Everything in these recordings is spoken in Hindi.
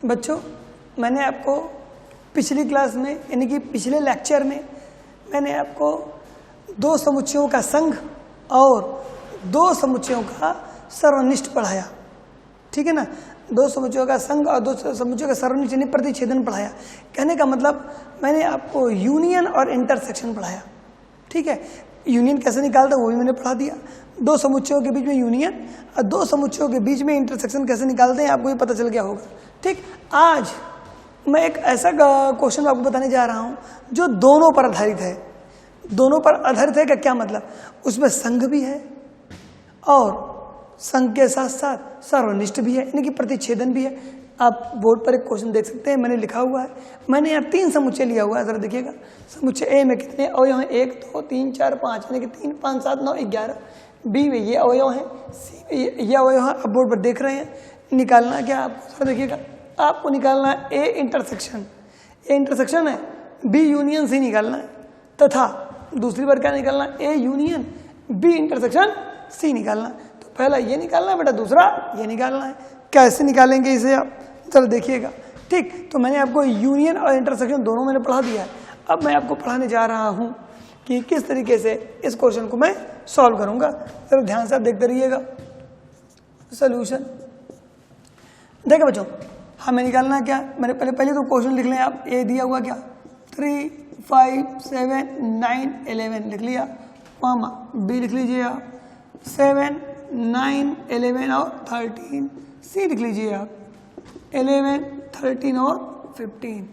बच्चों, मैंने आपको पिछली क्लास में यानी कि पिछले लेक्चर में मैंने आपको दो समुच्चयों का संघ और दो समुच्चयों का सर्वनिष्ठ पढ़ाया, ठीक है ना। दो समुच्चयों का संघ और दो समुच्चयों का सर्वनिष्ठ यानी प्रतिच्छेदन पढ़ाया। कहने का मतलब मैंने आपको यूनियन और इंटरसेक्शन पढ़ाया, ठीक है। यूनियन कैसे निकालता है वो भी मैंने पढ़ा दिया। दो समुच्चयों के बीच में यूनियन और दो समुच्चयों के बीच में इंटरसेक्शन कैसे निकालते हैं आपको ये पता चल गया होगा, ठीक। आज मैं एक ऐसा क्वेश्चन आपको बताने जा रहा हूं जो दोनों पर आधारित है। दोनों पर आधारित है का क्या मतलब, उसमें संघ भी है और संघ के साथ साथ सर्वनिष्ठ भी है यानी कि प्रतिच्छेदन भी है। आप बोर्ड पर एक क्वेश्चन देख सकते हैं, मैंने लिखा हुआ है। मैंने यहाँ 3 समुच्चय लिया हुआ है, जरा देखिएगा। समुच्चय ए में कितने अवयव हैं, 1 2 3 4 5 यानी कि 3 5 7 9 11। बी में ये अवयव हैं, सी में ये अवयव हैं। आप बोर्ड पर देख रहे हैं। निकालना क्या आपको, जरा देखिएगा। आपको निकालना है ए इंटरसेक्शन, ए इंटरसेक्शन है, बी यूनियन सी निकालना है, तथा दूसरी बार क्या निकालना है, A union B intersection C निकालना है। तो पहला ये निकालना है बेटा, दूसरा ये निकालना है। कैसे निकालेंगे इसे आप चलो देखिएगा, ठीक। तो मैंने आपको यूनियन और इंटरसेक्शन दोनों मैंने पढ़ा दिया है। अब मैं आपको पढ़ाने जा रहा हूं कि किस तरीके से इस क्वेश्चन को मैं सॉल्व करूंगा। जरा ध्यान से आप देखते रहिएगा। सॉल्यूशन देखो बच्चों, हमें निकालना क्या, मैंने पहले तो क्वेश्चन लिख लें आप। ए दिया हुआ क्या 3 5 7 9 11 लिख लिया, मामा बी लिख लीजिए आप 7 9 11 और 13, सी लिख लीजिए आप 11 13 और 15।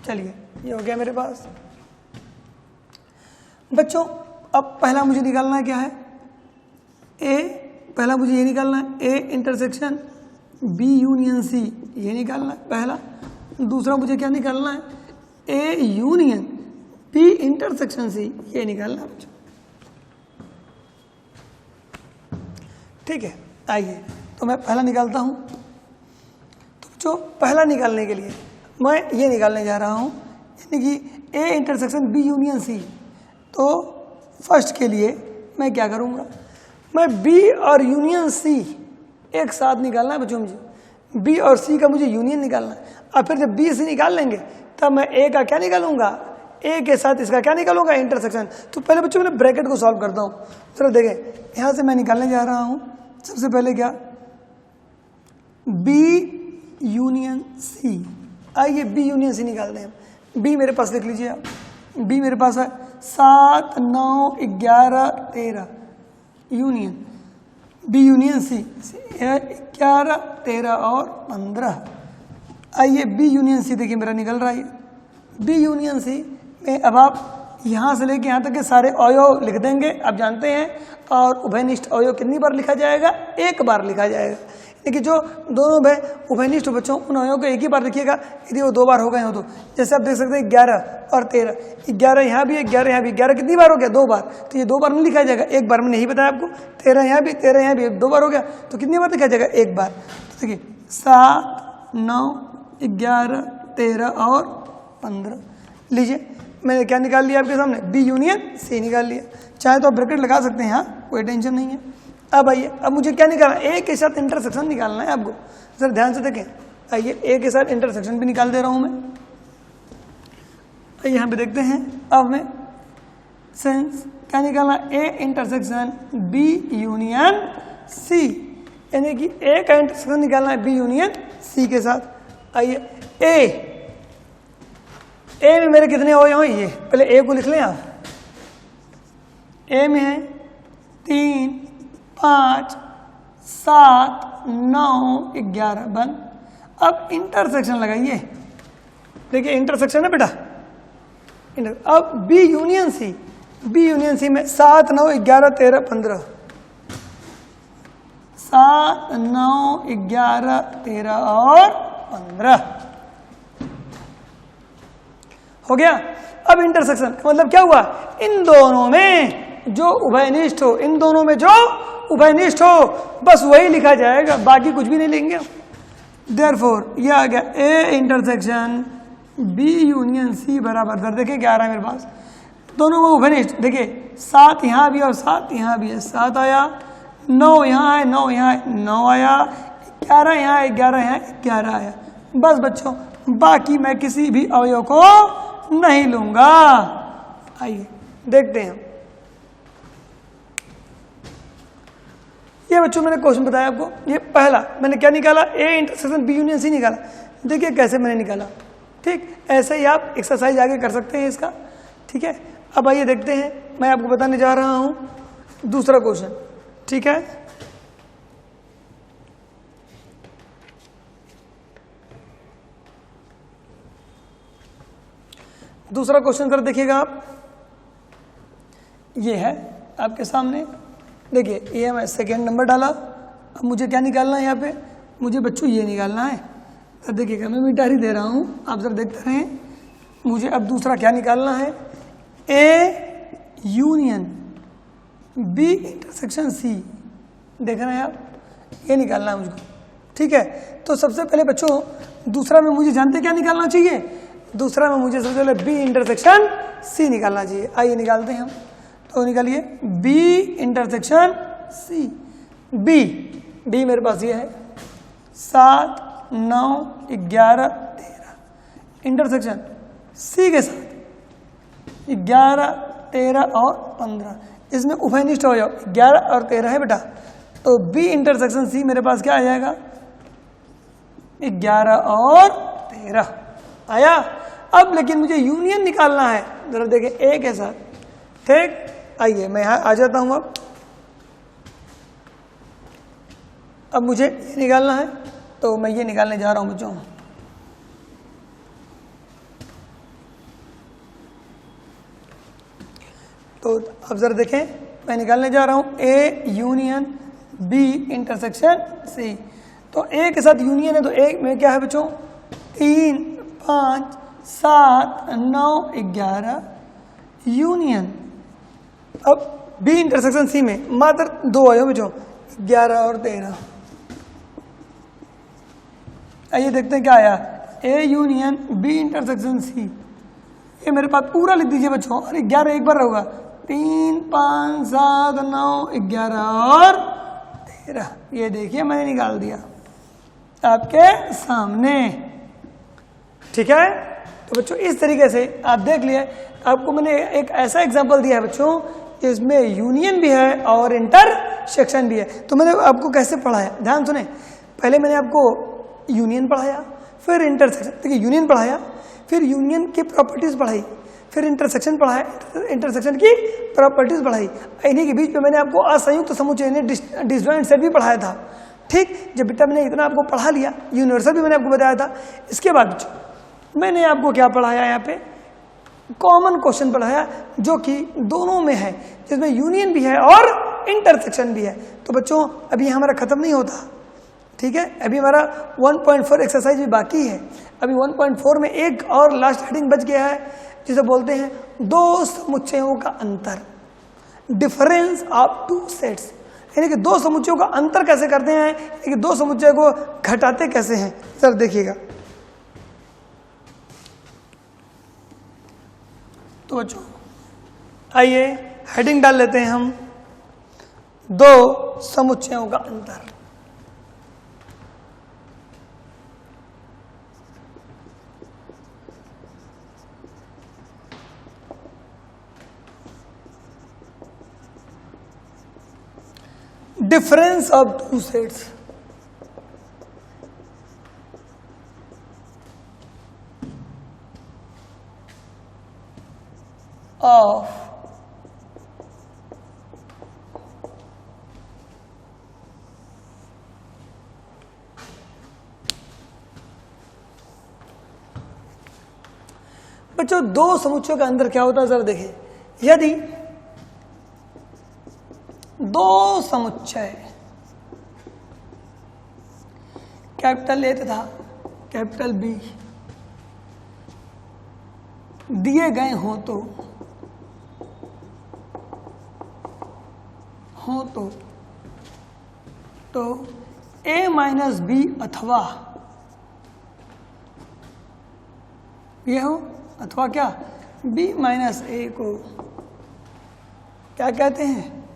चलिए ये हो गया मेरे पास। बच्चों अब पहला मुझे निकालना क्या है, ए, पहला मुझे ये निकालना है A intersection B union C, ये निकालना है पहला। दूसरा मुझे क्या निकालना है, A union B intersection C, ये निकालना है बच्चों, ठीक है। आइए तो मैं पहला निकालता हूं। तो जो पहला निकालने के लिए मैं ये निकालने जा रहा हूं यानी कि A intersection B union C. तो फर्स्ट के लिए मैं क्या करूंगा, मैं बी और यूनियन सी एक साथ निकालना है बच्चों। मुझे बी और सी का मुझे यूनियन निकालना है। और फिर जब बी सी निकाल लेंगे तब मैं ए का क्या निकालूंगा, ए के साथ इसका क्या निकालूंगा, इंटरसेक्शन। तो पहले बच्चों मैं ब्रैकेट को सॉल्व करता हूँ। चलो देखें, यहाँ से मैं निकालने जा रहा हूँ सबसे पहले क्या, बी यूनियन सी। आइए बी यूनियन सी निकालते हैं। बी मेरे पास लिख लीजिए आप, बी मेरे पास है 7 9 11 13 यूनियन बी यूनियन सी 11 13 और 15। आइए बी यूनियन सी देखिए मेरा निकल रहा है। बी यूनियन सी में अब आप यहाँ से लेके यहाँ तक के सारे अवयव लिख देंगे, आप जानते हैं। और उभयनिष्ठ अवयव कितनी बार लिखा जाएगा, एक बार लिखा जाएगा। लेकिन जो दोनों उभयनिष्ठ बच्चों उन अवयवों को एक ही बार लिखिएगा यदि वो 2 बार हो गए हो तो। जैसे आप देख सकते हैं 11 और 13, 11 यहाँ भी है 11 यहाँ भी। 11 कितनी बार हो गया, 2 बार। तो ये 2 बार नहीं लिखा जाएगा, एक बार। मैंने यही बताया आपको। 13 यहाँ भी 13 यहाँ भी 2 बार हो गया, तो कितनी बार लिखा जाएगा, एक बार। तो देखिए 7 9 11 13 और 15 लीजिए। मैंने क्या निकाल लिया आपके सामने, बी यूनियन सी निकाल लिया। चाहे तो आप ब्रैकेट लगा सकते हैं, यहाँ कोई टेंशन नहीं है। अब आइए, अब मुझे क्या निकालना है, ए के साथ इंटरसेक्शन निकालना है आपको। सर ध्यान से देखें, आइए ए के साथ इंटरसेक्शन भी निकाल दे रहा हूं मैं। आइए यहाँ पे देखते हैं। अब मैं सेंस क्या निकालना, A intersection B union C, यानी कि ए का इंटरसेक्शन निकालना है बी यूनियन सी के साथ। आइए ए में मेरे कितने अवयव हैं, ये पहले ए को लिख लें आप। ए में है 3 5 7 9 11 बन। अब इंटरसेक्शन लगाइए, देखिए इंटरसेक्शन है बेटा। अब B union C, B union C में 7 9 11 13 15, 7 9 11 13 और 15 हो गया। अब इंटरसेक्शन का मतलब क्या हुआ, इन दोनों में जो उभयनिष्ठ हो, इन दोनों में जो उभयनिष्ठ हो बस वही लिखा जाएगा, बाकी कुछ भी नहीं लेंगे। देयरफॉर ये आ गया A intersection B union C बराबर दर। देखिए 11 मेरे पास, दोनों में उभयनिष्ठ। देखिए 7 यहाँ भी और 7 यहाँ भी है, 7 आया, 9 यहाँ है, 9 यहाँ है, 9 आया, 11 यहाँ है, 11 यहाँ 11 आया, बस बच्चों, बाकी मैं किसी भी अवयव को नहीं लूंगा। आइए देखते हैं। ये बच्चों मैंने क्वेश्चन बताया आपको, ये पहला मैंने क्या निकाला, A intersection B union C निकाला। देखिए कैसे मैंने निकाला। ठीक, ऐसे ही आप एक्सरसाइज आगे कर सकते हैं इसका। ठीक है, अब आइए देखते हैं, मैं आपको बताने जा रहा हूं दूसरा क्वेश्चन। ठीक है, दूसरा क्वेश्चन कर देखिएगा आप, ये है आपके सामने। देखिए ये मैं सेकेंड नंबर डाला। अब मुझे क्या निकालना है यहाँ पे, मुझे बच्चों ये निकालना है। तो देखिएगा मैं मिटार ही दे रहा हूँ, आप जरा देखते रहें। मुझे अब दूसरा क्या निकालना है, A union B intersection C. देख रहे हैं आप, ये निकालना है मुझको। ठीक है, तो सबसे पहले बच्चों दूसरा में मुझे जानते क्या निकालना चाहिए, दूसरा में मुझे सबसे पहले बी इंटरसेक्शन सी निकालना चाहिए। आइए निकालते हैं हम। तो निकालिए बी इंटरसेक्शन सी। बी मेरे पास ये है 7, 9, 11, 13। इंटरसेक्शन सी के साथ 11, 13 और 15। इसमें उभयनिष्ठ हो जाओ, 11 और 13 है बेटा। तो बी इंटरसेक्शन सी मेरे पास क्या आ जाएगा, 11 और 13 आया। अब लेकिन मुझे यूनियन निकालना है, जरा देखिए ए के साथ। ठीक, आइए मैं यहां आ जाता हूं। अब मुझे ये निकालना है, तो मैं ये निकालने जा रहा हूं बच्चों। तो अब जरा देखें, मैं निकालने जा रहा हूं A union B intersection C. तो ए के साथ यूनियन है, तो ए में क्या है बच्चों, 3, 5, 7, 9, 11 यूनियन। अब बी इंटरसेक्शन सी में मात्र 2 आयो बच्चों, 11 और 13। आइए देखते हैं क्या आया, A union B intersection C. ये मेरे पास पूरा लिख दीजिए बच्चों, और 11 एक बार होगा, 3, 5, 7, 9, 11 और 13। ये देखिए मैंने निकाल दिया आपके सामने। ठीक है, तो बच्चों इस तरीके से आप देख लिए। आपको मैंने एक ऐसा एग्जांपल दिया है बच्चों, इसमें यूनियन भी है और इंटरसेक्शन भी है। तो मैंने आपको कैसे पढ़ाया, ध्यान सुने। पहले मैंने आपको यूनियन पढ़ाया, फिर इंटरसेक्शन। देखिए यूनियन पढ़ाया, फिर यूनियन की प्रॉपर्टीज पढ़ाई, फिर इंटरसेक्शन पढ़ाया, इंटरसेक्शन की प्रॉपर्टीज पढ़ाई। इन्हीं के बीच में मैंने आपको असंयुक्त समुच्चय डिसजॉइंट सेट भी पढ़ाया था। ठीक, जब बेटा मैंने इतना आपको पढ़ा लिया, यूनिवर्सल भी मैंने आपको बताया था। इसके बाद मैंने आपको क्या पढ़ाया, यहाँ पे कॉमन क्वेश्चन पढ़ाया, जो कि दोनों में है, जिसमें यूनियन भी है और इंटरसेक्शन भी है। तो बच्चों अभी हमारा खत्म नहीं होता। ठीक है, अभी हमारा 1.4 एक्सरसाइज भी बाकी है। अभी 1.4 में एक और लास्ट हेडिंग बच गया है, जिसे बोलते हैं दो समुच्चयों का अंतर, डिफरेंस ऑफ टू सेट्स। यानी कि दो समुच्चयों का अंतर कैसे करते हैं, यानी कि दो समुच्चय को घटाते कैसे हैं। सर देखिएगा, तो बच्चों आइए हेडिंग डाल लेते हैं हम, दो समुच्चयों का अंतर। Difference of two sets. Of बच्चों दो समुच्चयों का अंतर क्या होता है, जरा देखें। यदि दो समुच्चय कैपिटल ए तथा कैपिटल बी दिए गए हों तो ए माइनस बी अथवा ये हो, अथवा क्या बी माइनस ए को क्या कहते हैं,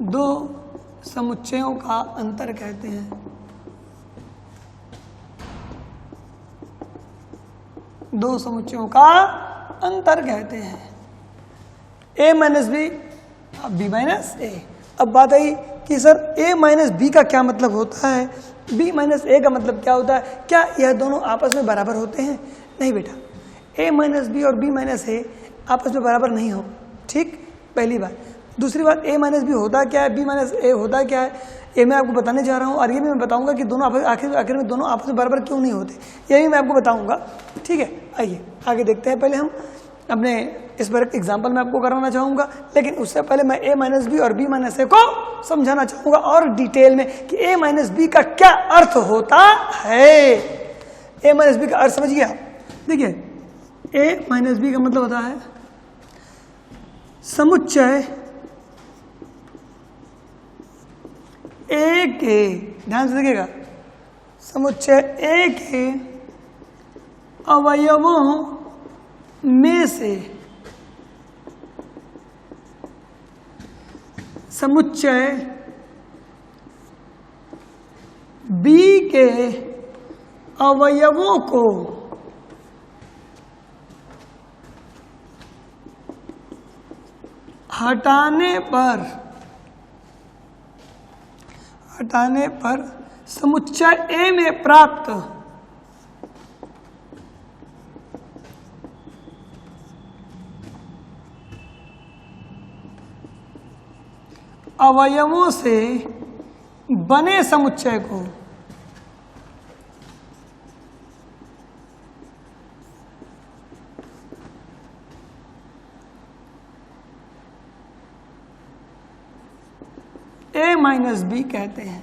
दो समुच्चयों का अंतर कहते हैं। दो समुच्चयों का अंतर कहते हैं। a minus B, B minus A. अब बात आई कि सर a माइनस बी का क्या मतलब होता है, b माइनस ए का मतलब क्या होता है, क्या यह दोनों आपस में बराबर होते हैं? नहीं बेटा, a माइनस बी और b माइनस ए आपस में बराबर नहीं हो। ठीक, पहली बात। दूसरी बात, a माइनस बी होता क्या है, b माइनस ए होता क्या है, ये मैं आपको बताने जा रहा हूँ। और ये भी मैं बताऊंगा कि दोनों आखिर में दोनों आपस में बराबर क्यों नहीं होते, ये भी मैं आपको बताऊंगा। ठीक है, आइए आगे देखते हैं। पहले हम अपने इस पर एक एग्जाम्पल मैं आपको कराना चाहूँगा, लेकिन उससे पहले मैं a माइनस बी और b माइनस ए को समझाना चाहूँगा और डिटेल में कि a माइनस बी का क्या अर्थ होता है। a माइनस बी का अर्थ समझिए आप। देखिए, a माइनस बी का मतलब होता है समुच्चय a के, ध्यान से देखिएगा, समुच्चय a के अवयवों में से समुच्चय b के अवयवों को हटाने पर समुच्चय a में प्राप्त अवयवों से बने समुच्चय को a माइनस बी कहते हैं।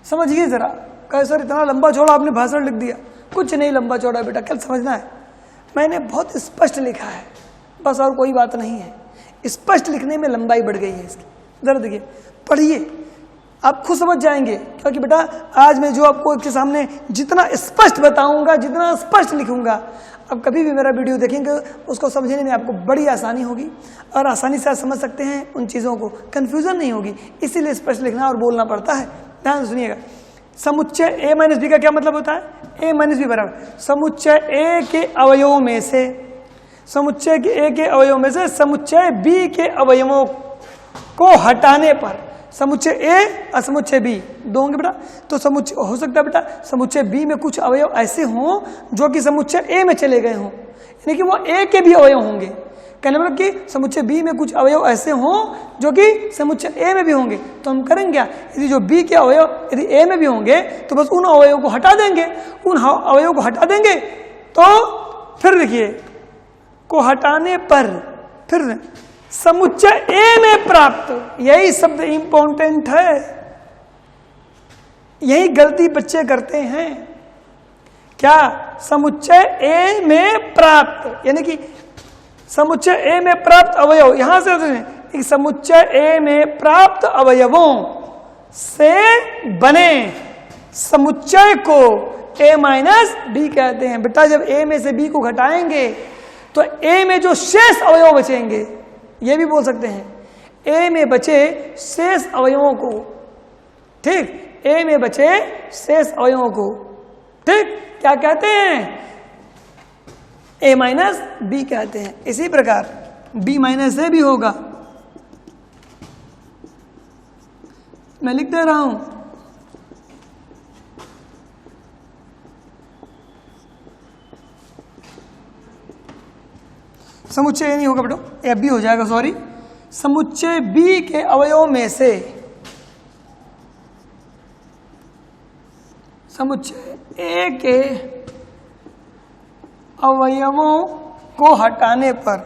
समझिए जरा, कहे सर इतना लंबा चौड़ा आपने भाषण लिख दिया। कुछ नहीं लंबा चौड़ा बेटा, क्या समझना है, मैंने बहुत स्पष्ट लिखा है, बस और कोई बात नहीं है। स्पष्ट लिखने में लंबाई बढ़ गई है इसकी। जरा देखिए, पढ़िए, आप खुद समझ जाएंगे, क्योंकि बेटा आज मैं जो आपको इसके सामने जितना स्पष्ट बताऊंगा, जितना स्पष्ट लिखूंगा, अब कभी भी मेरा वीडियो देखेंगे उसको समझने में आपको बड़ी आसानी होगी और आसानी से आप समझ सकते हैं उन चीज़ों को, कन्फ्यूजन नहीं होगी। इसीलिए स्पष्ट लिखना और बोलना पड़ता है। ध्यान सुनिएगा, समुच्चय a माइनस बी का क्या मतलब होता है, a माइनस बी बराबर समुच्चय a के अवयवों में से, समुच्चय के a के अवयवों में से समुच्चय b के अवयवों को हटाने पर, समुच्चय a और समुच्चय b दो होंगे बेटा, तो समुच्चय हो सकता है बेटा समुच्चय b में कुछ अवयव ऐसे हों जो कि समुच्चय a में चले गए हों, यानी कि वो a के भी अवयव होंगे। कहने मतलब कि समुच्चय b में कुछ अवयव ऐसे हों जो कि समुच्चय a में भी होंगे। तो हम करेंगे क्या, यदि जो b के अवयव यदि a में भी होंगे तो बस उन अवयवों को हटा देंगे। उन अवयवों को हटा देंगे तो फिर देखिए, को हटाने पर फिर समुच्चय a में प्राप्त, यही शब्द इंपॉर्टेंट है, यही गलती बच्चे करते हैं। क्या, समुच्चय a में प्राप्त, यानी कि समुच्चय a में प्राप्त अवयव, यहां से समुच्चय a में प्राप्त अवयवों से बने समुच्चय को a माइनस बी कहते हैं। बेटा जब a में से b को घटाएंगे तो a में जो शेष अवयव बचेंगे, ये भी बोल सकते हैं a में बचे शेष अवयवों को, ठीक, a में बचे शेष अवयवों को, ठीक, क्या कहते हैं, a माइनस बी कहते हैं। इसी प्रकार b माइनस ए भी होगा, मैं लिख दे रहा हूं, समुच्चय ए नहीं होगा बेटा, ए बी हो जाएगा, सॉरी। समुच्चय बी के अवयवों में से, समुच्चय ए के अवयवों को हटाने पर,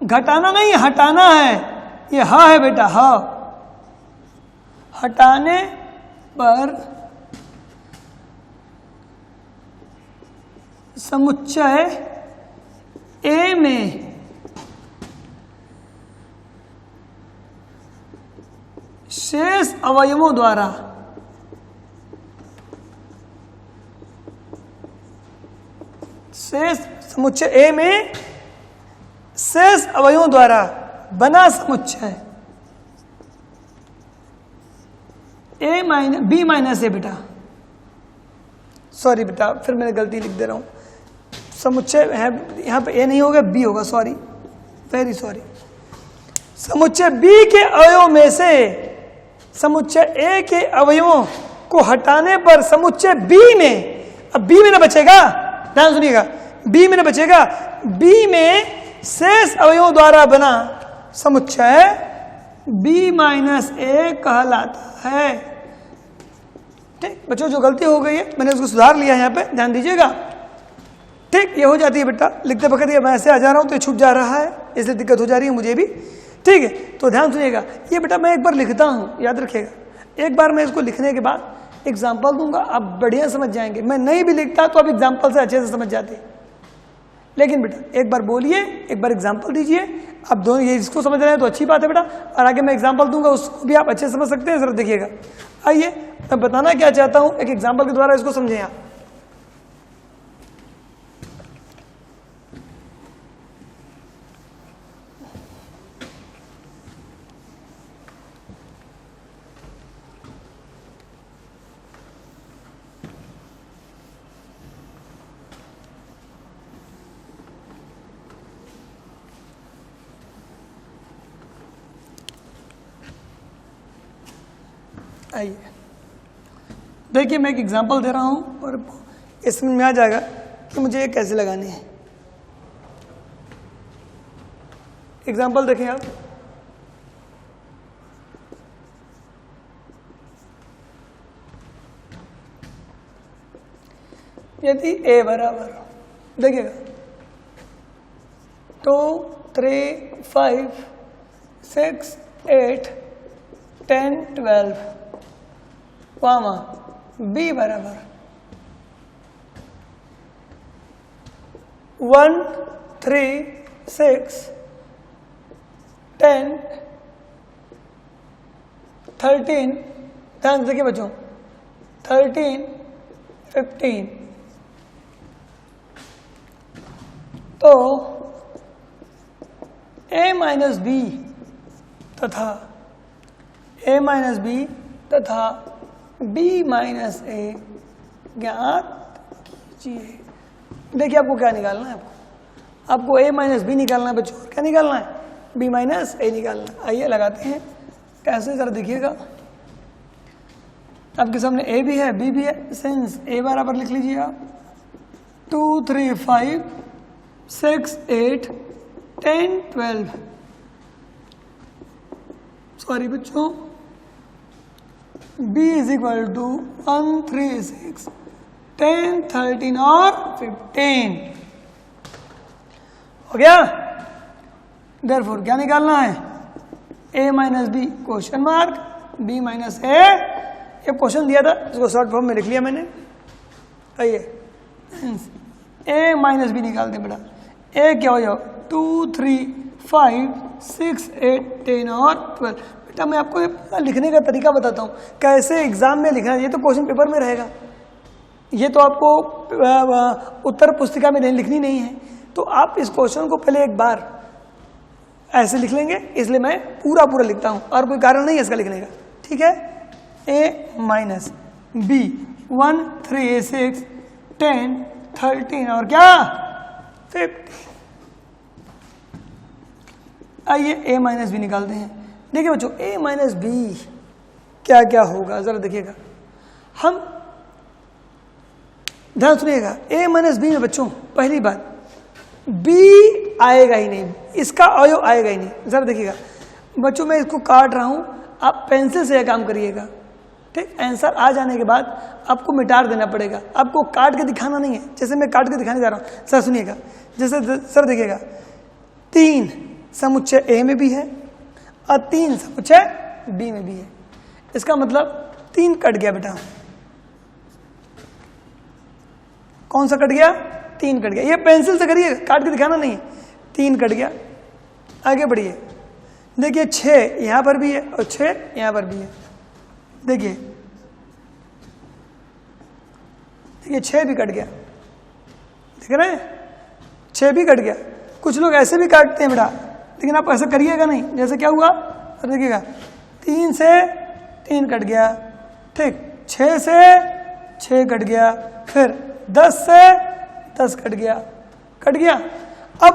घटाना नहीं हटाना है, ये ह है बेटा, ह, हटाने पर समुच्चय ए में शेष अवयवों द्वारा समुच्चय ए में शेष अवयवों द्वारा बना समुच्चय a माइनस बी माइनस ए बेटा, सॉरी बेटा, फिर मैंने गलती लिख दे रहा हूँ, समुच्चय है यहाँ पे ए नहीं होगा बी होगा, सॉरी वेरी सॉरी। समुच्चय बी के अवयव में से समुच्चय ए के अवयवों को हटाने पर समुच्चय बी में, अब बी में ना बचेगा, ध्यान सुनिएगा, बी में ना बचेगा, बी में शेष अवयवों द्वारा बना समुच्चय बी माइनस ए कहलाता है। ठीक बच्चों, जो गलती हो गई है मैंने उसको सुधार लिया है, यहाँ पे ध्यान दीजिएगा। ठीक, ये हो जाती है बेटा, लिखते वक्त ये मैं ऐसे आ जा रहा हूँ तो ये छूट जा रहा है, इसलिए दिक्कत हो जा रही है मुझे भी। ठीक है, तो ध्यान सुनिएगा, ये बेटा मैं एक बार लिखता हूँ, याद रखिएगा, एक बार मैं इसको लिखने के बाद एग्जाम्पल दूंगा, आप बढ़िया समझ जाएंगे। मैं नहीं भी लिखता तो आप एग्जाम्पल से अच्छे से समझ जाते, लेकिन बेटा एक बार बोलिए, एक बार एग्जाम्पल दीजिए। आप दोनों ये इसको समझ रहे हैं तो अच्छी बात है बेटा, और आगे मैं एग्जाम्पल दूंगा उसको भी आप अच्छे से समझ सकते हैं। जरा देखिएगा, आइए मैं बताना क्या चाहता हूं, एक एग्जाम्पल के द्वारा इसको समझें आप। आइए देखिए, मैं एक एग्जांपल दे रहा हूं और इसमें में आ जाएगा कि मुझे ये कैसे लगानी है। एग्जांपल देखें आप, यदि a बराबर, देखिएगा 2 3 5 6 8 10 12 वामा b बराबर 1 3 6 10 13, ध्यान से देखिए बच्चों, 13 15, तो a माइनस बी तथा a माइनस बी तथा b माइनस ए ज्ञात कीजिए। देखिए आपको क्या निकालना है, आपको a माइनस बी निकालना है बच्चों, क्या निकालना है, b माइनस ए निकालना है। आइए लगाते हैं, कैसे जरा देखिएगा, आपके सामने a भी है b भी है, सिंस a बराबर लिख लीजिए आप 2 3 5 6 8 10 12, सॉरी बच्चों, b इज इक्वल टू 1 3 6 10 13 और 15 हो गया। देयरफॉर क्या निकालना है, a minus B question mark b minus A, ये क्वेश्चन दिया था, इसको शॉर्ट फॉर्म में लिख लिया मैंने। आइए a माइनस बी निकालते बेटा, a क्या हो जाओ 2 3 5 6 8 10 और 12। बेटा मैं आपको लिखने का तरीका बताता हूँ, कैसे एग्जाम में लिखना है, ये तो क्वेश्चन पेपर में रहेगा, ये तो आपको उत्तर पुस्तिका में लिखनी नहीं है। तो आप इस क्वेश्चन को पहले एक बार ऐसे लिख लेंगे, इसलिए मैं पूरा पूरा लिखता हूँ और कोई कारण नहीं है इसका लिखने का। ठीक है, a माइनस बी 1 3 6 10 13 और क्या 15। आइए a माइनस बी निकालते हैं। देखिए बच्चों, a माइनस बी क्या क्या होगा जरा देखिएगा, हम ध्यान सुनिएगा। a माइनस बी में बच्चों पहली बात b आएगा ही नहीं, इसका अवयव आएगा ही नहीं। जरा देखिएगा बच्चों, मैं इसको काट रहा हूं, आप पेंसिल से यह काम करिएगा। ठीक, आंसर आ जाने के बाद आपको मिटार देना पड़ेगा, आपको काट के दिखाना नहीं है, जैसे मैं काट के दिखाने जा रहा हूं। सर सुनिएगा, जैसे सर देखिएगा 3 समुच्चय a में भी है और 3 समुच्चय b में भी है, इसका मतलब 3 कट गया बेटा। कौन सा कट गया, 3 कट गया। ये पेंसिल से करिए, काट के दिखाना नहीं है। 3 कट गया, आगे बढ़िए। देखिए 6 यहां पर भी है और 6 यहां पर भी है। देखिए 6 भी कट गया, देख रहे हैं 6 भी कट गया। कुछ लोग ऐसे भी काटते हैं बेटा, लेकिन आप ऐसा करिएगा नहीं। जैसे क्या हुआ, देखिएगा 3 से 3 कट गया, ठीक, 6 से 6 कट गया, फिर 10 से 10 कट गया। अब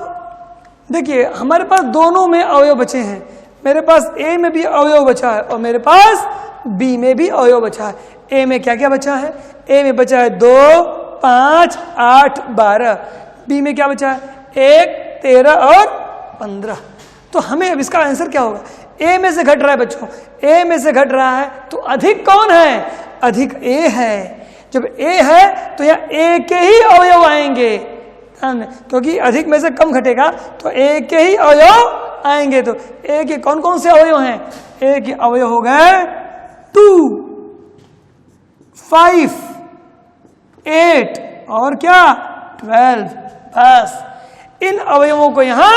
देखिए हमारे पास दोनों में अवयव बचे हैं, मेरे पास ए में भी अवयव बचा है और मेरे पास बी में भी अवयव बचा है। ए में क्या क्या बचा है? ए में बचा है 2, 5, 8, 12। बी में क्या बचा है? 1, 13 और 15। तो हमें अब इसका आंसर क्या होगा? ए में से घट रहा है बच्चों, ए में से घट रहा है तो अधिक कौन है? अधिक ए है। जब ए है तो यहाँ ए के ही अवयव आएंगे, क्योंकि अधिक में से कम घटेगा तो ए के ही अवयव आएंगे। तो ए के कौन कौन से अवयव हैं? ए के अवयव हो गए 2, 5, 8 और क्या 12। बस इन अवयवों को यहां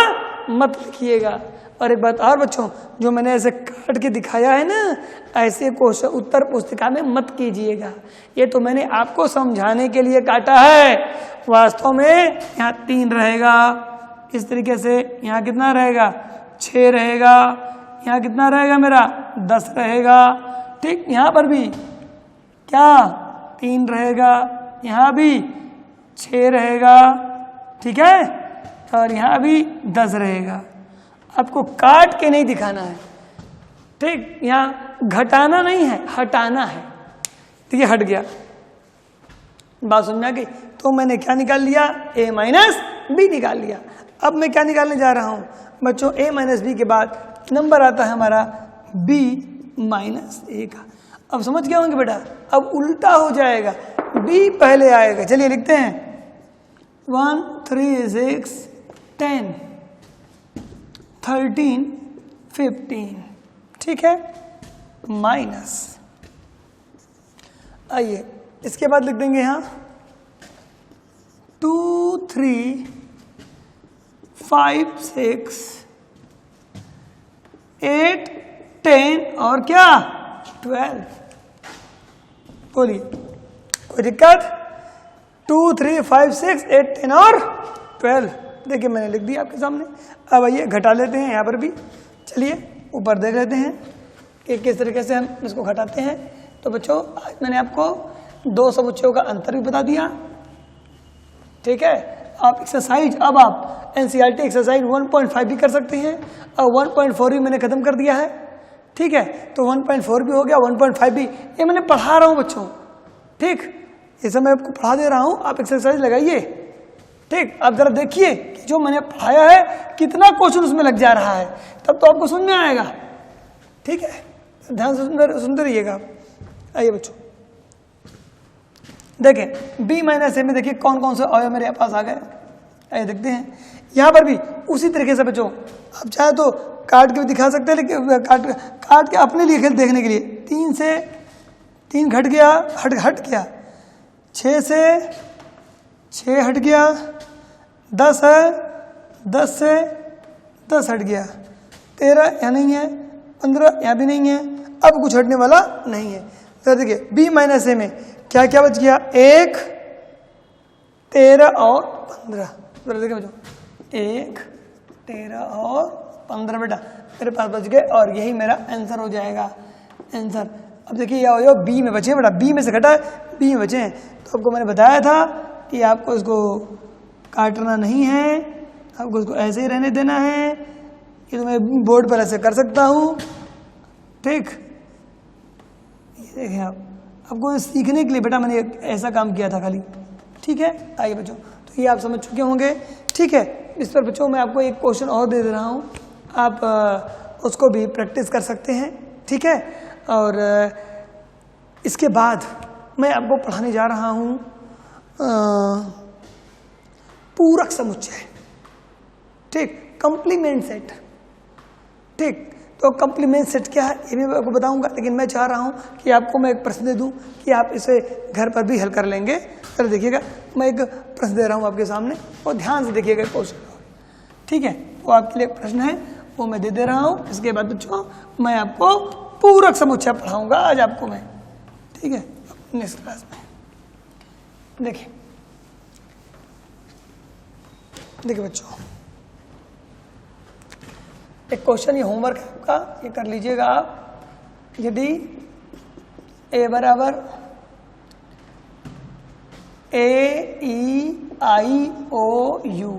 मत लिखिएगा। और एक बात और बच्चों, जो मैंने ऐसे काट के दिखाया है ना, ऐसे क्वेश्चन उत्तर पुस्तिका में मत कीजिएगा। ये तो मैंने आपको समझाने के लिए काटा है। वास्तव में यहाँ 3 रहेगा इस तरीके से, यहाँ कितना रहेगा 6 रहेगा, यहाँ कितना रहेगा मेरा 10 रहेगा। ठीक, यहाँ पर भी क्या 3 रहेगा, यहाँ भी 6 रहेगा, ठीक है, और यहाँ भी 10 रहेगा। आपको काट के नहीं दिखाना है, ठीक, यहाँ घटाना नहीं है, हटाना है। ठीक है, हट गया। बात समझ में आ गई? तो मैंने क्या निकाल लिया? a माइनस बी निकाल लिया। अब मैं क्या निकालने जा रहा हूं बच्चों? a माइनस बी के बाद नंबर आता है हमारा b माइनस a का। अब समझ गए होंगे बेटा, अब उल्टा हो जाएगा, b पहले आएगा। चलिए लिखते हैं 1, 3, 6, 10, 13, 15, ठीक है, माइनस। आइए इसके बाद लिख देंगे यहाँ 2, 3, 5, 6, 8, 10 और क्या 12। बोलिए कोई दिक्कत? 2, 3, 5, 6, 8, 10 और 12। देखिए मैंने लिख दिया आपके सामने। अब आइए घटा लेते हैं यहाँ पर भी। चलिए ऊपर देख लेते हैं कि किस तरीके से हम इसको घटाते हैं। तो बच्चों आज मैंने आपको 2 समुच्चयों का अंतर भी बता दिया, ठीक है। आप एक्सरसाइज, अब आप एनसीईआरटी एक्सरसाइज 1.5 भी कर सकते हैं और 1.4 भी मैंने खत्म कर दिया है, ठीक है। तो 1.4 भी हो गया, 1.5 भी, ये मैंने पढ़ा रहा हूँ बच्चों, ठीक, ये सब मैं आपको पढ़ा दे रहा हूँ। आप एक्सरसाइज लगाइए, ठीक। आप जरा देखिए कि जो मैंने पढ़ाया है कितना क्वेश्चन उसमें लग जा रहा है, तब तो आपको समझ में आएगा, ठीक है। ध्यान से सुनते रहिएगा। आइए बच्चों देखें b माइनस ए में देखिए कौन कौन से अवयव मेरे पास आ गए। आइए देखते हैं। यहाँ पर भी उसी तरीके से बच्चों आप चाहे तो काट के भी दिखा सकते हैं, लेकिन काट के अपने लिए देखने के लिए 3 से 3 घट गया, हट गया, 6 से 6 हट गया, 10 है, 10 से 10 हट गया, 13 यहाँ नहीं है, 15 यहाँ भी नहीं है, अब कुछ हटने वाला नहीं है। तो देखिए b माइनस ए में क्या क्या बच गया? 1, 13 और 15। देखिए बच्चों 1, 13 और 15 बेटा मेरे पास बच गए और यही मेरा आंसर हो जाएगा। आंसर अब देखिए ये अवयव b में बचे बेटा, b में से घटा है, b में बचे हैं। तो आपको मैंने बताया था कि आपको इसको काटना नहीं है, आपको इसको ऐसे ही रहने देना है। ये तो मैं बोर्ड पर ऐसे कर सकता हूँ, ठीक। ये देखें आपको सीखने के लिए बेटा मैंने ऐसा काम किया था खाली, ठीक है। आइए बच्चों, तो ये आप समझ चुके होंगे, ठीक है। इस पर बच्चों मैं आपको एक क्वेश्चन और दे रहा हूँ, आप उसको भी प्रैक्टिस कर सकते हैं, ठीक है। और इसके बाद मैं आपको पढ़ाने जा रहा हूँ पूरक समुच्चय, ठीक, कंप्लीमेंट सेट, ठीक। तो कंप्लीमेंट सेट क्या है ये भी मैं आपको बताऊंगा, लेकिन मैं चाह रहा हूं कि आपको मैं एक प्रश्न दे दूं कि आप इसे घर पर भी हल कर लेंगे। फिर देखिएगा मैं एक प्रश्न दे रहा हूं आपके सामने और ध्यान से देखिएगा क्वेश्चन, ठीक है। वो आपके लिए प्रश्न है, वो मैं दे रहा हूं। इसके बाद बच्चों मैं आपको पूरक समुच्चय पढ़ाऊंगा आज आपको मैं, ठीक है, नेक्स्ट क्लास में। देखिए बच्चों एक क्वेश्चन, ये होमवर्क है आपका, ये कर लीजिएगा आप। यदि a बराबर AEIOU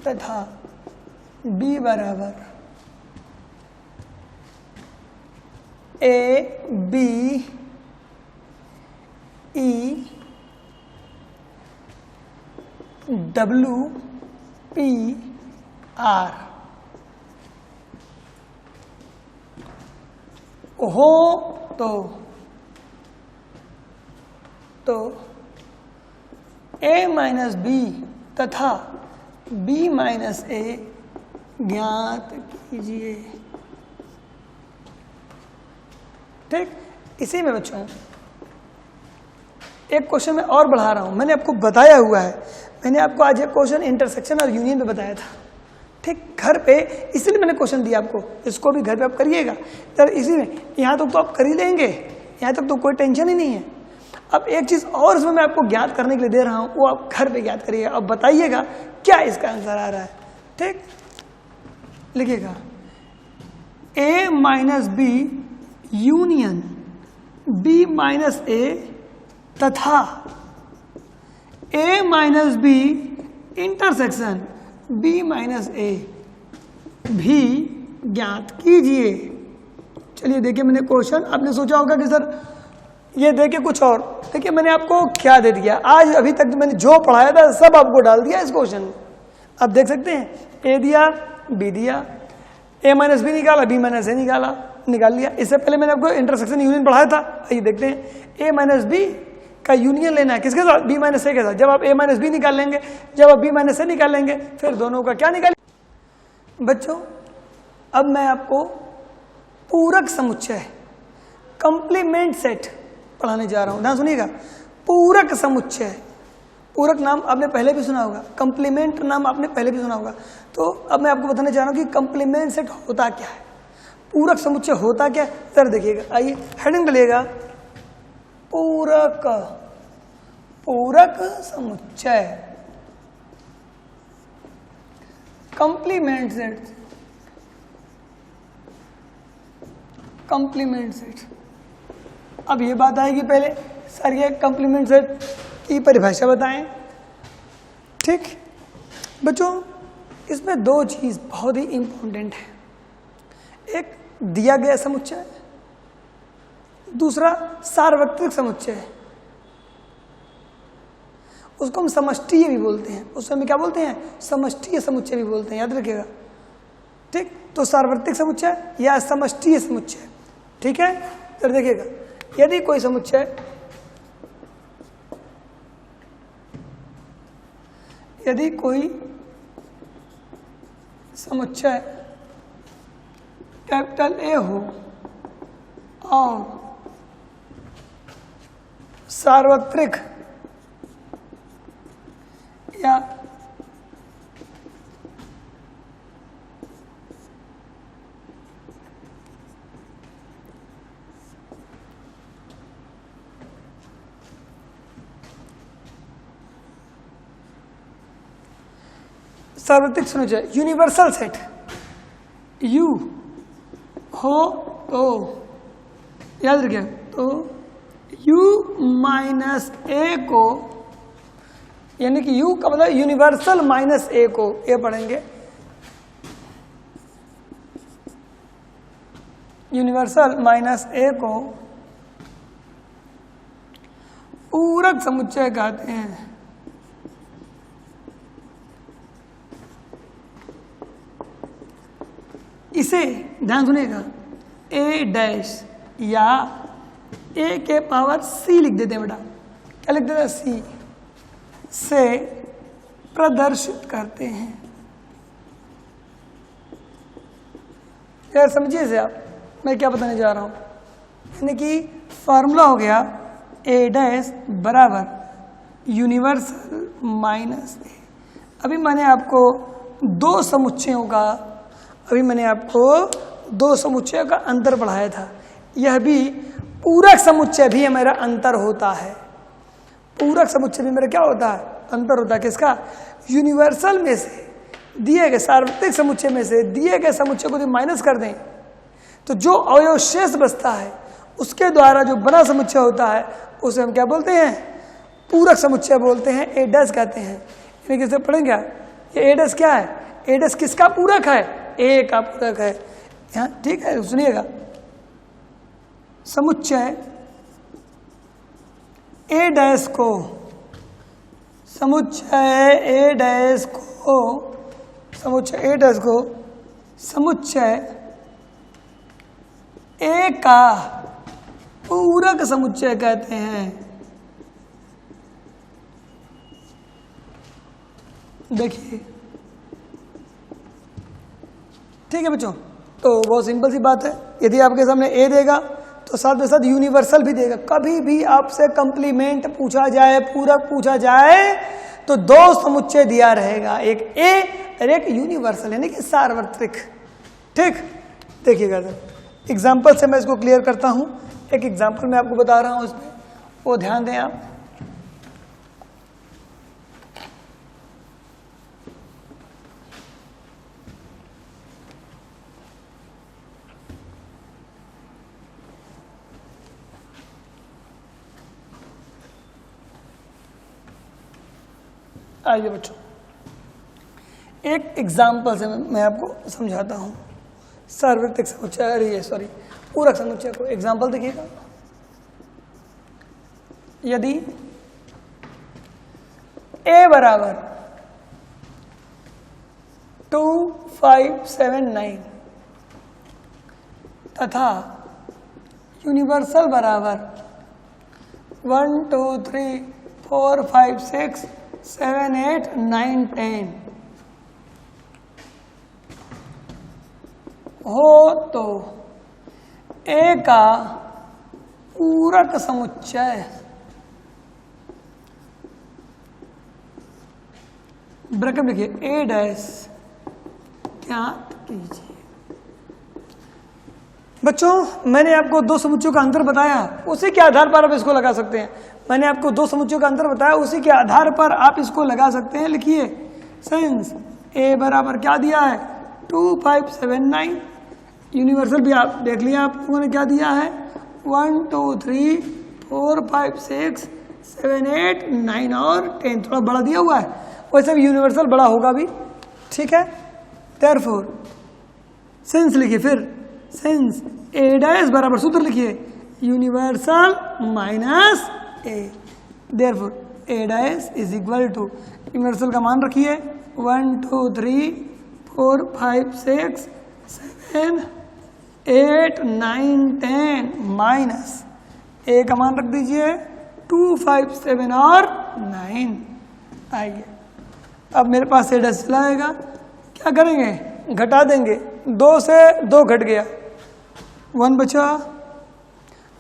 तथा B बराबर ABEWPR हो तो A माइनस B तथा B माइनस A ज्ञात कीजिए। ठीक, इसी में बच्चों एक क्वेश्चन मैं और बढ़ा रहा हूं। मैंने आपको बताया हुआ है, मैंने आपको आज एक क्वेश्चन इंटरसेक्शन और यूनियन में बताया था। ठीक, घर पे इसीलिए मैंने क्वेश्चन दिया आपको, इसको भी घर पे आप करिएगा। तो इसी में यहाँ तक तो आप कर ही लेंगे, यहाँ तक तो कोई टेंशन ही नहीं है। अब एक चीज और इसमें मैं आपको ज्ञात करने के लिए दे रहा हूं, वो आप घर पे ज्ञात करिएगा। अब बताइएगा क्या इसका आंसर आ रहा है। ठीक, लिखिएगा A minus B union B minus A तथा A minus B intersection B minus A भी ज्ञात कीजिए। चलिए देखिए, मैंने क्वेश्चन, आपने सोचा होगा कि सर ये देखिए कुछ और। देखिए मैंने आपको क्या दे दिया, आज अभी तक मैंने जो पढ़ाया था सब आपको डाल दिया इस क्वेश्चन में। आप देख सकते हैं, A दिया, B दिया, A माइनस बी निकाला, B माइनस A निकाल लिया। इससे पहले मैंने आपको इंटरसेक्शन यूनियन पढ़ाया था। आइए देखते हैं, A माइनस बी का यूनियन लेना है किसके साथ, B माइनस A के साथ। जब आप A माइनस बी निकाल लेंगे, जब आप B माइनस A निकाल लेंगे, फिर दोनों का क्या निकालेंगे। बच्चों अब मैं आपको पूरक समुच्चय कंप्लीमेंट सेट पढ़ाने जा रहा हूं। ध्यान सुनिएगा, पूरक समुच्चय, पूरक नाम आपने पहले भी सुना होगा, कंप्लीमेंट नाम आपने पहले भी सुना होगा। तो अब मैं आपको बताने जा रहा हूं कि कंप्लीमेंट सेट होता क्या है, पूरक समुच्चय होता क्या है। जरा देखिएगा, आइए हेडिंग डालिएगा, पूरक समुच्चय कंप्लीमेंट सेट, कंप्लीमेंट सेट। अब ये बात आएगी पहले, सर ये कंप्लीमेंट सेट की परिभाषा बताएं। ठीक बच्चों, इसमें दो चीज बहुत ही इंपॉर्टेंट है, एक दिया गया समुच्चय, दूसरा सार्वत्रिक समुच्चय। उसको हम समष्टीय भी बोलते हैं, उसको हम क्या बोलते हैं, समष्टीय समुच्चय भी बोलते हैं, याद रखिएगा। ठीक, तो सार्वत्रिक समुच्चय या समष्टीय समुच्चय। ठीक है, तो देखिएगा, यदि कोई समुच्चय कैपिटल A हो और सार्वत्रिक या सार्वत्रिक समुच्चय यूनिवर्सल सेट U हो तो याद रखिए, तो U माइनस A को, यानी कि U का मतलब यूनिवर्सल माइनस A को, ये पढ़ेंगे यूनिवर्सल माइनस A को पूरक समुच्चय कहते हैं। इसे ध्यान सुनिएगा, A डैश या A के पावर C लिख देते हैं बेटा, क्या लिख देते हैं, C से प्रदर्शित करते हैं। यार समझिए इसे आप, मैं क्या बताने जा रहा हूं, यानी कि फॉर्मूला हो गया A डैश बराबर यूनिवर्सल माइनस A। अभी मैंने आपको दो समुच्चयों का अंतर पढ़ाया था। यह भी पूरक समुच्चय भी हमारा अंतर होता है, पूरक समुच्चय भी मेरा क्या होता है, अंतर होता है। किसका, यूनिवर्सल में से दिए गए, सार्वत्रिक समुच्चय में से दिए गए समुच्चय को यदि माइनस कर दें तो जो अवयव शेष बचता है उसके द्वारा जो बना समुच्चय होता है उसे हम क्या बोलते हैं? पूरक समुच्चय बोलते हैं, ए डैश कहते हैं। यानी किसे पढ़ेंगे क्या? ये ए डैश क्या है? ए डैश किसका पूरक है? ए का पूरक है। यहाँ ठीक है, सुनिएगा, समुच्चय ए डैश को, समुच्चय ए डैश को, समुच्चय ए डैश को समुच्चय ए का पूरक समुच्चय कहते हैं। देखिए, ठीक है बच्चों, तो बहुत सिंपल सी बात है। यदि आपके सामने ए देगा तो साथ में साथ यूनिवर्सल भी देगा। कभी भी आपसे कंप्लीमेंट पूछा जाए, पूरक पूछा जाए, तो दो समुच्चय दिया रहेगा, एक ए और एक यूनिवर्सल, यानी कि सार्वत्रिक। ठीक, देखिएगा सर, एग्जाम्पल से मैं इसको क्लियर करता हूं। एक एग्जाम्पल मैं आपको बता रहा हूं, इसमें वो ध्यान दें आप। आइए बच्चों, एक एग्जाम्पल से मैं आपको समझाता हूं सार्वत्रिक समुच्चय, अरे सॉरी, पूरक समुच्चय को। एग्जाम्पल देखिएगा, यदि a बराबर 2, 5, 7, 9 तथा यूनिवर्सल बराबर 1, 2, 3, 4, 5, 6, 7, 8, 9, 10 हो तो ए का पूरक समुच्चय ब्रैकेट लिखिए ए डैश ज्ञात कीजिए। बच्चों, मैंने आपको दो समुच्चयों का अंतर बताया, उसी के आधार पर आप इसको लगा सकते हैं। मैंने आपको दो समुच्चयों का अंतर बताया, उसी के आधार पर आप इसको लगा सकते हैं। लिखिए, सिंस ए बराबर क्या दिया है? 2, 5, 7, 9। यूनिवर्सल भी आप देख लिया, आप लोगों ने क्या दिया है? 1, 2, 3, 4, 5, 6, 7, 8, 9 और 10। थोड़ा बड़ा दिया हुआ है, वैसे भी यूनिवर्सल बड़ा होगा भी। ठीक है, देयरफॉर सिंस लिखिए, फिर सिंस ए डैश बराबर, सूत्र लिखिए, universal minus A. Therefore A dash is equal to, universal का मान रखिए 1, 2, 3, 4, 5, 6, 7, 8, 9, 10 माइनस ए का मान रख दीजिए 2, 5, 7 और 9। आइए, अब मेरे पास ए डैश चला आएगा, क्या करेंगे? घटा देंगे। 2 से 2 घट गया, 1 बचा,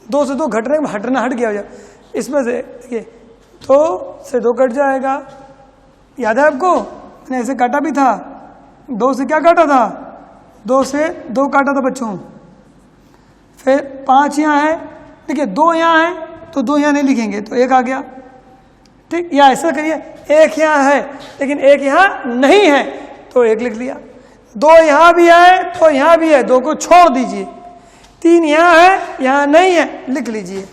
2 से 2 घट रहे, हटना हट गया। इसमें से देखिए 2 से 2 कट जाएगा। याद है आपको, मैंने ऐसे काटा भी था। 2 से क्या काटा था? 2 से 2 काटा था बच्चों। फिर 5 यहाँ है, देखिए 2 यहाँ है तो 2 यहाँ नहीं लिखेंगे, तो 1 आ गया। ठीक, या ऐसा करिए, 1 यहाँ है लेकिन 1 यहाँ नहीं है, तो 1 लिख लिया। 2 यहाँ भी है तो यहाँ भी है, 2 को छोड़ दीजिए। 3 यहाँ है, यहाँ नहीं है, लिख लीजिए।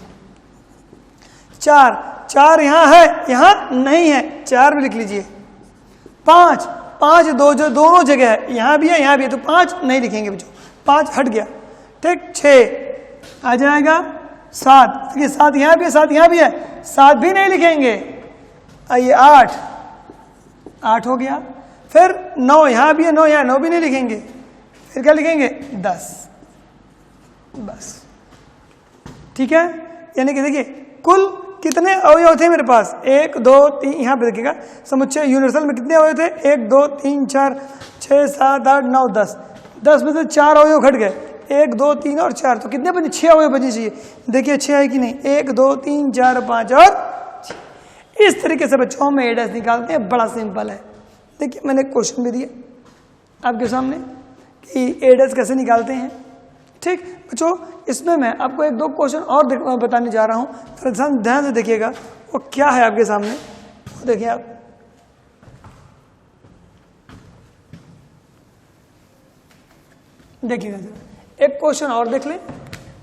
4 यहाँ है, यहाँ नहीं है, 4 भी लिख लीजिए। 5 दो जो दोनों जगह है, यहाँ भी है यहाँ भी है, तो 5 नहीं लिखेंगे बच्चों, 5 हट गया। ठीक, 6 आ जाएगा। 7, देखिए 7 यहाँ भी है, 7 यहाँ भी है, 7 भी नहीं लिखेंगे। आइए 8 हो गया। फिर 9 यहाँ भी है, 9 यहाँ, 9 भी नहीं लिखेंगे। फिर क्या लिखेंगे? 10, बस। ठीक है, यानी कि देखिए कुल कितने अवयव थे मेरे पास? 1, 2, 3, यहाँ पे देखिएगा समुच्चय यूनिवर्सल में कितने अवयव थे? 1, 2, 3, 4, 6, 7, 8, 9, 10। 10 में से 4 अवयव घट गए, 1, 2, 3 और 4, तो कितने बचे? 6 अवयव बचे चाहिए। देखिए 6 है कि नहीं? 1, 2, 3, 4, 5 और 6। इस तरीके से बच्चों हम ए डैश निकालते हैं, बड़ा सिंपल है। देखिए मैंने क्वेश्चन भी दिया आपके सामने कि ए डैश कैसे निकालते हैं। ठीक बच्चों, इसमें मैं आपको 1-2 क्वेश्चन और बताने जा रहा हूं, तो ध्यान से देखिएगा वो क्या है आपके सामने। देखिए आप, देखिएगा जरा, एक क्वेश्चन और देख लें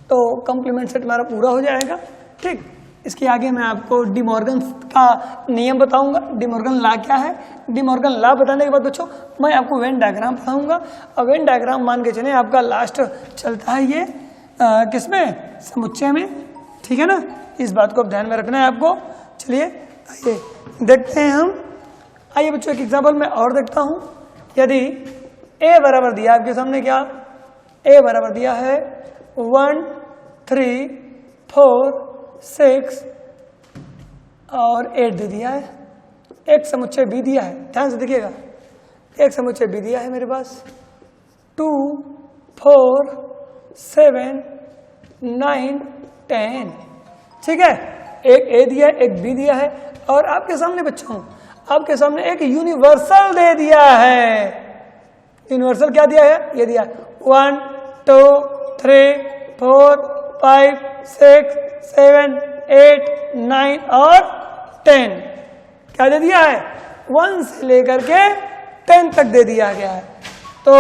तो कॉम्प्लीमेंट सेट हमारा पूरा हो जाएगा। ठीक, इसके आगे मैं आपको डी मॉर्गन का नियम बताऊंगा। डी मॉर्गन लॉ क्या है? डी मॉर्गन लॉ बताने के बाद बच्चों मैं आपको वेन डायग्राम पढ़ाऊंगा। और वेन डायग्राम मान के चले आपका लास्ट चलता है ये किसमें? समुच्चय में, ठीक है ना। इस बात को ध्यान में रखना है आपको। चलिए आइए देखते हैं हम। आइए बच्चों एक एग्जाम्पल मैं और देखता हूँ। यदि ए बराबर दिया आपके सामने, क्या ए बराबर दिया है 1 3 4 6 और 8 दे दिया है। एक समुच्चय बी दिया है, ध्यान से देखिएगा। एक समुच्चय बी दिया है मेरे पास 2 4 7 9 10, ठीक है। एक ए दिया है, एक बी दिया है और आपके सामने बच्चों आपके सामने एक यूनिवर्सल दे दिया है। यूनिवर्सल क्या दिया है? ये दिया 1 2 3 4 5 6 7 8 9 और 10। क्या दे दिया है? 1 से लेकर के 10 तक दे दिया गया है। तो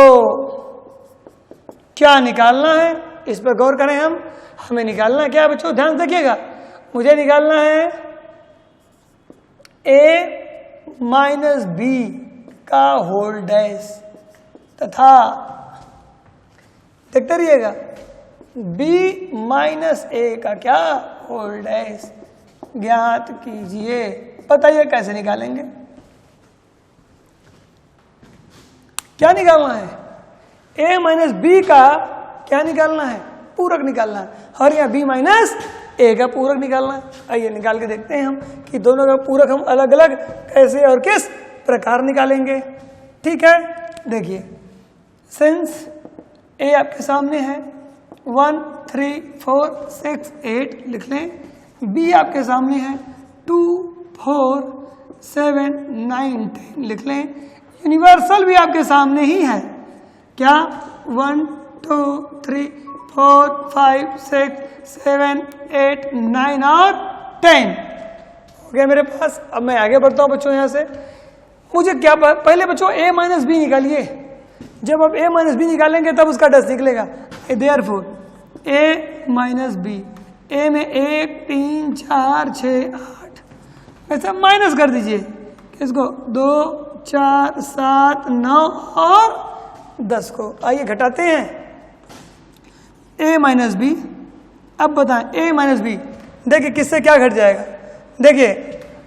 क्या निकालना है, इस पर गौर करें हम। हमें निकालना है क्या बच्चों? ध्यान से देखिएगा। मुझे निकालना है a माइनस बी का होल डैश तथा देखते रहिएगा b माइनस ए का क्या? होल डैश ज्ञात कीजिए। बताइए कैसे निकालेंगे? क्या निकालना है? a माइनस बी का क्या निकालना है? पूरक निकालना है। और यहाँ b माइनस ए का पूरक निकालना है। आइए निकाल के देखते हैं हम कि दोनों का पूरक हम अलग अलग कैसे और किस प्रकार निकालेंगे, ठीक है। देखिए सिंस ए आपके सामने है 1 3 4 6 8 लिख लें। बी आपके सामने है 2 4 7 9 10 लिख लें। यूनिवर्सल भी आपके सामने ही है, क्या? 1 2 3 4 5 6 7 8 9 और 10 हो गया मेरे पास। अब मैं आगे बढ़ता हूं बच्चों। यहां से मुझे क्या पहले बच्चों a माइनस बी निकालिए। जब आप a माइनस बी निकालेंगे तब उसका डस निकलेगा। देयरफॉर a माइनस बी, ए में 1 3 4 6 8 ऐसा माइनस कर दीजिए। किसको? 2 4 7 9 और 10 को। आइए घटाते हैं a माइनस बी। अब बताएं a माइनस बी, देखिए किससे क्या घट जाएगा। देखिए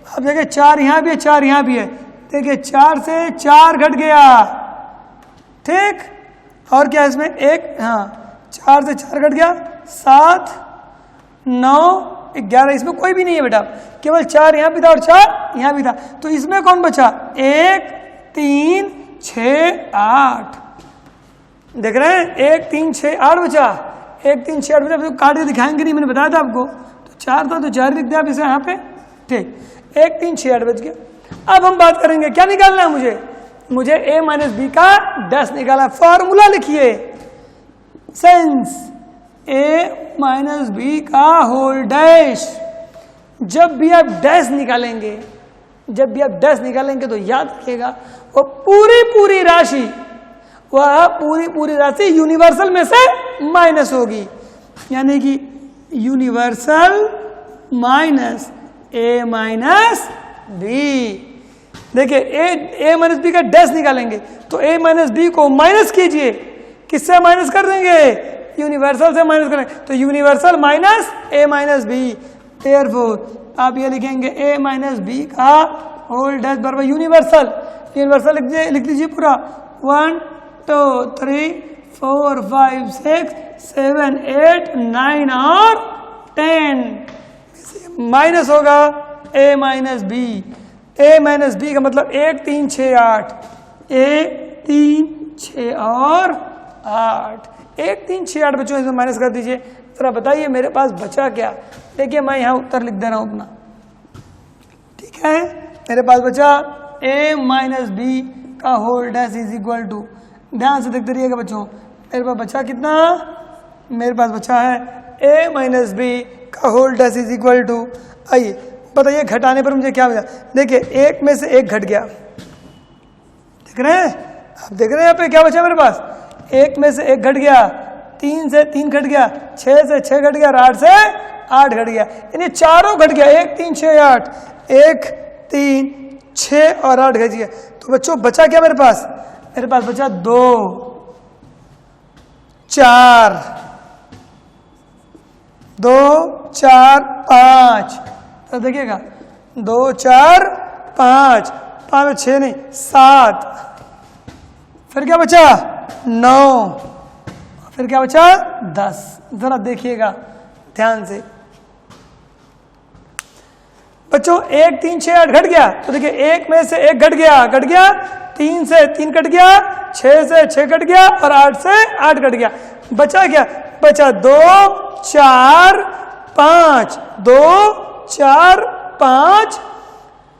अब देखिए 4 यहाँ भी है 4 यहाँ भी है। देखिए 4 से 4 घट गया, ठीक। और क्या इसमें एक, हाँ 4 से 4 घट गया 7 9 11। इसमें कोई भी नहीं है बेटा, केवल 4 यहाँ भी था और 4 यहाँ भी था। तो इसमें कौन बचा? 1 3 6 8। देख रहे हैं 1 3 6 8 बचा। 1 3 6 8 बचा। काट के दिखाएंगे नहीं, मैंने बताया था आपको। तो 4 था तो 4 लिख दिया आप इसे यहाँ पे, ठीक। 1 3 6 8 बच गया। अब हम बात करेंगे क्या निकालना है मुझे a माइनस बी का डैश निकालना। फॉर्मूला लिखिए, सिंस a माइनस बी का होल डैश। जब भी आप डैश निकालेंगे, जब भी आप डैश निकालेंगे तो याद रखिएगा वो पूरी राशि, वह पूरी राशि यूनिवर्सल में से माइनस होगी। यानी कि universal minus a minus B. देखिए a माइनस बी का डैश निकालेंगे तो a माइनस बी को माइनस कीजिए। किससे माइनस कर देंगे? यूनिवर्सल से माइनस करेंगे। तो universal minus a minus B. Therefore आप ये लिखेंगे a माइनस बी का होल डैश बराबर यूनिवर्सल। यूनिवर्सल लिख लीजिए पूरा 1 2 3 4 5 6 7 8 9 और 10 माइनस होगा a minus B. a minus B का मतलब 1 3 6 8। 1 3 6 और 8। 1 3 6 8 बच्चों इसमें माइनस कर दीजिए। जरा बताइए मेरे पास बचा क्या? देखिए मैं यहाँ उत्तर लिख दे रहा हूँ अपना, ठीक है। मेरे पास बचा a माइनस बी का whole dash is equal to, ध्यान से देखते रहिएगा बच्चों। मेरे पास बचा कितना? मेरे पास बचा है a माइनस बी का whole dash is equal to. आइए बताइए घटाने पर मुझे क्या मिला। देखिए 1 में से 1 घट गया, देख रहे हैं आप? देख रहे हैं यहाँ पे क्या बचा मेरे पास? 1 में से 1 घट गया, 3 से 3 घट गया, 6 से 6 घट गया, 8 से 8 घट गया, यानी चारों घट गया, 1 3 6 8, 1 3 6 और 8 घट गया। तो बच्चों बचा क्या मेरे पास बचा 2 4 2 4 5। तो देखिएगा 2 4 5 5 में 6 नहीं 7, फिर क्या बचा 9, फिर क्या बचा 10। जरा देखिएगा ध्यान से बच्चों, 1 3 6 8 घट गया। तो देखिए 1 में से 1 घट गया, 3 से 3 कट गया, 6 से 6 कट गया और 8 से 8 कट गया। बचा क्या बचा 2 4 5, 2 4 5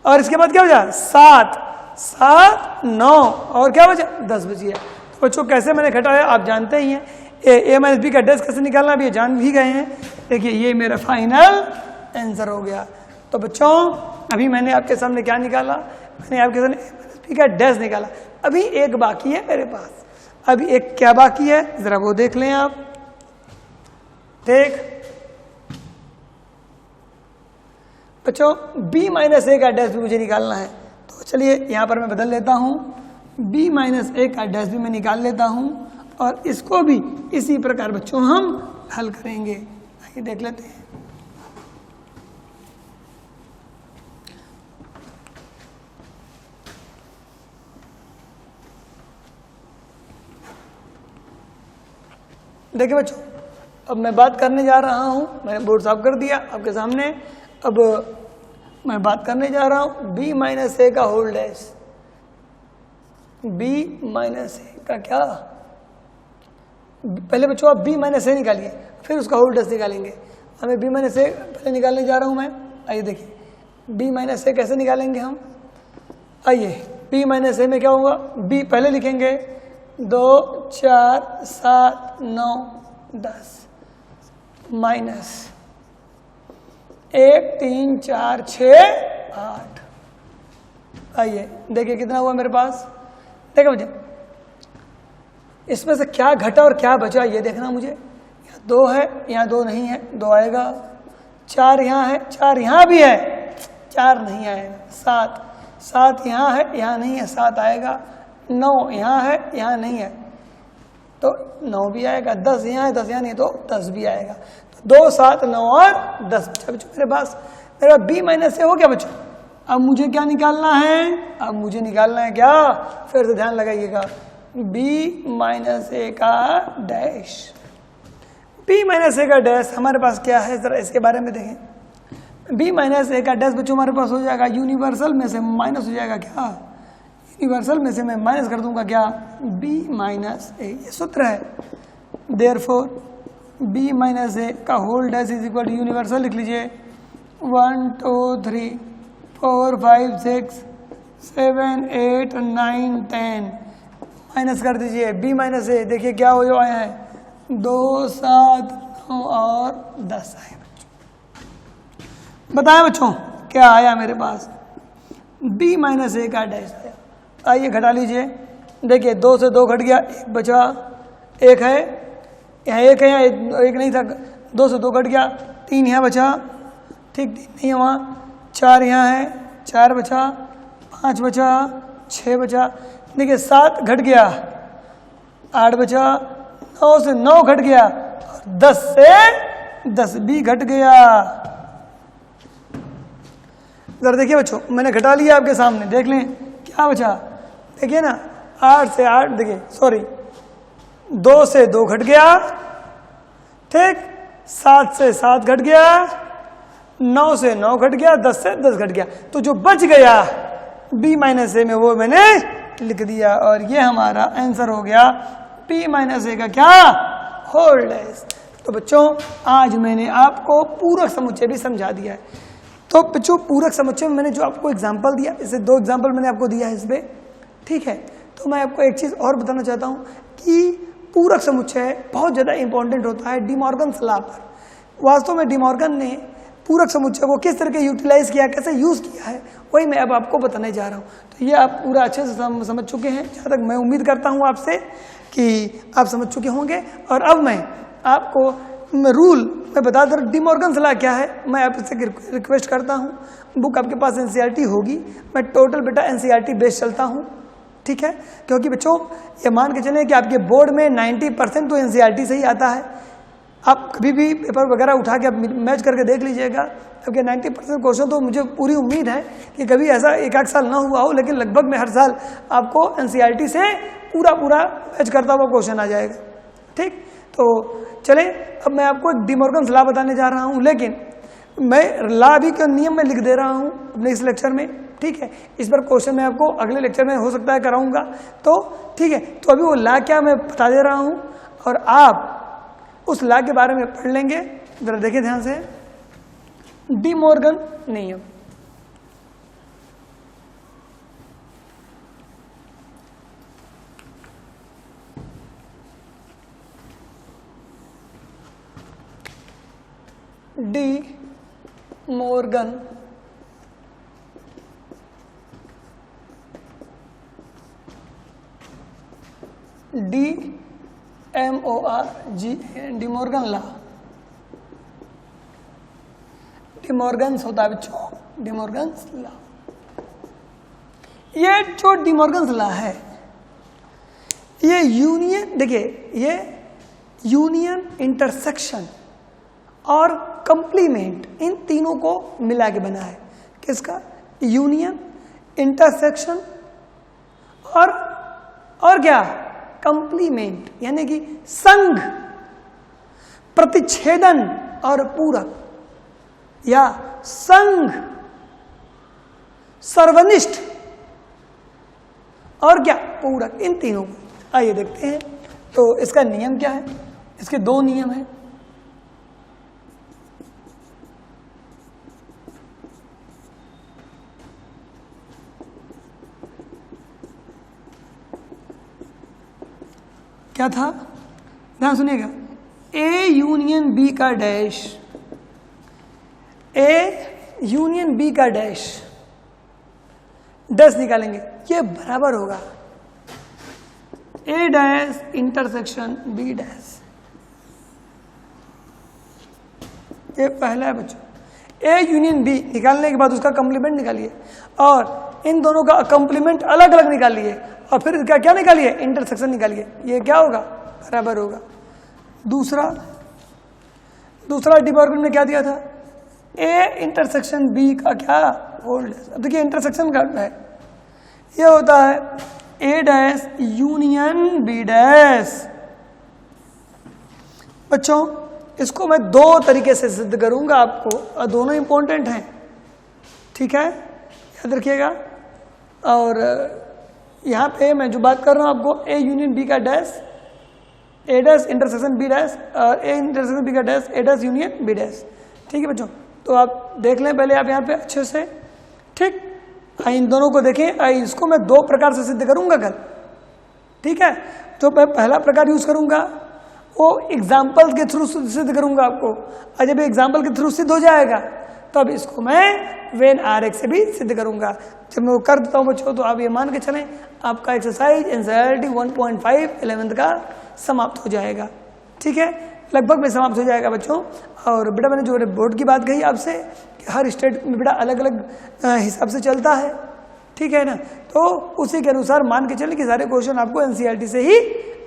और इसके बाद क्या बचा 7 7 9 और क्या बचा 10 बची है। तो बच्चों कैसे मैंने घटाया आप जानते ही हैं, ए माइनस बी का डेस कैसे निकालना भी ये जान भी गए हैं। देखिए ये मेरा फाइनल आंसर हो गया। तो बच्चों अभी मैंने आपके सामने क्या निकाला, मैंने आपके सामने ए माइनस बी का डेस निकाला। अभी एक बाकी है मेरे पास, अभी एक क्या बाकी है जरा वो देख लें आप। देख बच्चों b माइनस ए का डैश भी मुझे निकालना है। तो चलिए यहाँ पर मैं बदल लेता हूँ, b माइनस ए का डैश भी मैं निकाल लेता हूँ और इसको भी इसी प्रकार बच्चों हम हल करेंगे। आइए देख लेते हैं। देखिए बच्चों अब मैं बात करने जा रहा हूँ, मैंने बोर्ड साफ कर दिया आपके सामने। अब मैं बात करने जा रहा हूँ b माइनस ए का whole dash, b minus A का क्या, पहले बच्चों आप b माइनस ए निकालिए फिर उसका होल डैश निकालेंगे। हमें b माइनस ए पहले निकालने जा रहा हूँ मैं। आइए देखिए b माइनस ए कैसे निकालेंगे हम। आइए b माइनस ए में क्या होगा, b पहले लिखेंगे 2 4 7 9 10 माइनस 1 3 4 6 8। आइए देखिए कितना हुआ मेरे पास। देखो मुझे इसमें से क्या घटा और क्या बचा ये देखना मुझे। यहाँ 2 है, यहाँ 2 नहीं है, 2 आएगा। 4 यहाँ है, 4 यहाँ भी है, 4 नहीं आएगा। 7 7 यहाँ है, यहाँ नहीं है, 7 आएगा। 9 यहाँ है, यहाँ नहीं है तो 9 भी आएगा। 10 यहाँ है, 10 यहाँ नहीं है तो 10 भी आएगा। तो 2 7 9 और 10 बच्चा बच्चों मेरे पास b माइनस ए हो गया बच्चों। अब मुझे क्या निकालना है, अब मुझे निकालना है क्या, फिर से ध्यान लगाइएगा b माइनस ए का डैश। b माइनस ए का डैश हमारे पास क्या है जरा इसके बारे में देखें। b माइनस ए का डैश बच्चों हमारे पास हो जाएगा यूनिवर्सल में से माइनस हो जाएगा क्या, यूनिवर्सल में से मैं माइनस कर दूंगा क्या b माइनस ए, ये सूत्र है। देयरफॉर b माइनस ए का whole dash is equal to universal लिख लीजिए 1 2 3 4 5 6 7 8 9 10 माइनस कर दीजिए b माइनस ए। देखिए क्या हो आया है 2 7 9 और 10 आए बच्चों। बताएं बच्चों क्या आया मेरे पास, b माइनस ए का डैश आया। आइए घटा लीजिए। देखिए 2 से 2 घट गया, 1 बचा, 1 है यहाँ, 1 है यहाँ, 1 नहीं था, 2 से 2 घट गया, 3 यहाँ बचा, ठीक 3 नहीं है वहाँ, 4 यहाँ है, 4 बचा, 5 बचा, 6 बचा। देखिए 7 घट गया, 8 बचा, 9 से 9 घट गया और 10 से 10 भी घट गया। जरा देखिए बच्चों मैंने घटा लिया आपके सामने, देख लें क्या बचा। देखिए ना 8 से 8, देखिए सॉरी 2 से 2 घट गया, ठीक 7 से 7 घट गया, 9 से 9 घट गया, 10 से 10 घट गया। तो जो बच गया b माइनस ए में वो मैंने लिख दिया और ये हमारा आंसर हो गया b माइनस ए का क्या होल डैश। तो बच्चों आज मैंने आपको पूरक समुच्चय भी समझा दिया है। तो बच्चों पूरक समुच्चय में मैंने जो आपको एग्जाम्पल दिया, इसे 2 एग्जाम्पल मैंने आपको दिया है इसमें, ठीक है। तो मैं आपको एक चीज़ और बताना चाहता हूँ कि पूरक समुच्चय बहुत ज़्यादा इंपॉर्टेंट होता है डी मॉर्गन लॉ पर। वास्तव में डी मॉर्गन ने पूरक समुच्चय को किस तरह के यूटिलाइज किया, कैसे यूज़ किया है, वही मैं अब आपको बताने जा रहा हूँ। तो ये आप पूरा अच्छे से समझ चुके हैं, जहाँ तक मैं उम्मीद करता हूँ आपसे कि आप समझ चुके होंगे। और अब मैं आपको रूल मैं बता दूं डी मॉर्गन्स लॉ क्या है। मैं आपसे रिक्वेस्ट करता हूँ, बुक आपके पास एनसीईआरटी होगी, मैं टोटल बेटा एनसीईआरटी बेस चलता हूँ, ठीक है। क्योंकि बच्चों ये मान के चलें कि आपके बोर्ड में 90% तो एनसीईआरटी से ही आता है। आप कभी भी पेपर वगैरह उठा के आप मैच करके देख लीजिएगा, क्योंकि 90% क्वेश्चन तो मुझे पूरी उम्मीद है कि कभी ऐसा एक आध साल ना हुआ हो, लेकिन लगभग में हर साल आपको एनसीईआरटी से पूरा मैच करता हुआ क्वेश्चन आ जाएगा, ठीक। तो चले अब मैं आपको एक डी मॉर्गन्स लॉ बताने जा रहा हूँ, लेकिन मैं लॉ भी का नियम में लिख दे रहा हूँ अपने इस लेक्चर में, ठीक है। इस पर क्वेश्चन मैं आपको अगले लेक्चर में हो सकता है कराऊंगा, तो ठीक है। तो अभी वो लॉ क्या मैं बता दे रहा हूँ और आप उस लॉ के बारे में पढ़ लेंगे। जरा देखिए ध्यान से, डी मॉर्गन नियम। De Morgan DMORGAN De Morgan law, D Morgan's होता है बच्चों, डी मॉर्गन्स लॉ। ये जो डी मॉर्गन्स लॉ है ये यूनियन, देखिए ये यूनियन, इंटरसेक्शन और कंप्लीमेंट, इन तीनों को मिला के बना है। किसका? यूनियन, इंटरसेक्शन और क्या? कंप्लीमेंट, यानी कि संघ, प्रतिच्छेदन और पूरक, या संघ, सर्वनिष्ठ और क्या? पूरक, इन तीनों को आइए देखते हैं। तो इसका नियम क्या है? इसके दो नियम हैं। क्या था? ध्यान सुनिएगा, ए यूनियन बी का डैश, ए यूनियन बी का डैश, डैश निकालेंगे, ये बराबर होगा ए डैश इंटरसेक्शन बी डैश। ये पहला है बच्चों। ए यूनियन बी निकालने के बाद उसका कंप्लीमेंट निकालिए और इन दोनों का कंप्लीमेंट अलग अलग निकालिए और फिर इसका क्या निकालिए? इंटरसेक्शन निकालिए। ये क्या होगा? बराबर होगा। दूसरा डी मॉर्गन ने क्या दिया था? ए इंटरसेक्शन बी का क्या? Whole dash. अब देखिए इंटरसेक्शन का है, ये होता है A dash union B dash. बच्चों इसको मैं दो तरीके से सिद्ध करूंगा आपको, और दोनों इंपॉर्टेंट हैं, ठीक है, याद रखिएगा। और यहाँ पे मैं जो बात कर रहा हूँ आपको, ए यूनियन बी का डैश, ए डैश इंटरसेक्शन बी डैश, और ए इंटरसेक्शन बी का डैश, ए डैश यूनियन बी डैश, ठीक है बच्चों। तो आप देख लें पहले आप यहाँ पे अच्छे से, ठीक। इन दोनों को देखें, इसको मैं दो प्रकार से सिद्ध करूंगा कल, ठीक है। तो मैं पहला प्रकार यूज करूंगा वो एग्जाम्पल के थ्रू सिद्ध करूंगा आपको, और जब एग्जाम्पल के थ्रू सिद्ध हो जाएगा तब इसको मैं वेन आरेख से भी सिद्ध करूंगा। जब मैं वो कर देता हूँ बच्चों, तो आप ये मान के चलें आपका एक्सरसाइज एनसीईआरटी 1.5 11th का समाप्त हो जाएगा, ठीक है, लगभग में समाप्त हो जाएगा बच्चों। और बेटा मैंने जो बोर्ड की बात कही आपसे कि हर स्टेट में बेटा अलग अलग हिसाब से चलता है, ठीक है ना, तो उसी के अनुसार मान के चले कि सारे क्वेश्चन आपको एनसीईआरटी से ही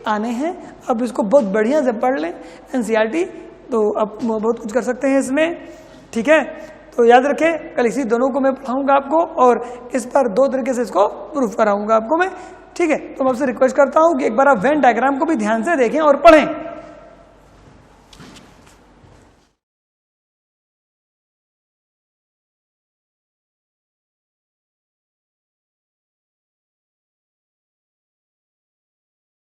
आने हैं। अब इसको बहुत बढ़िया से पढ़ लें एनसीईआरटी, तो अब बहुत कुछ कर सकते हैं इसमें, ठीक है। तो याद रखें कल इसी दोनों को मैं पढ़ाऊंगा आपको, और इस पर दो तरीके से इसको प्रूफ कराऊंगा आपको मैं, ठीक है। तो मैं आपसे रिक्वेस्ट करता हूं कि एक बार आप वेन डायग्राम को भी ध्यान से देखें और पढ़ें।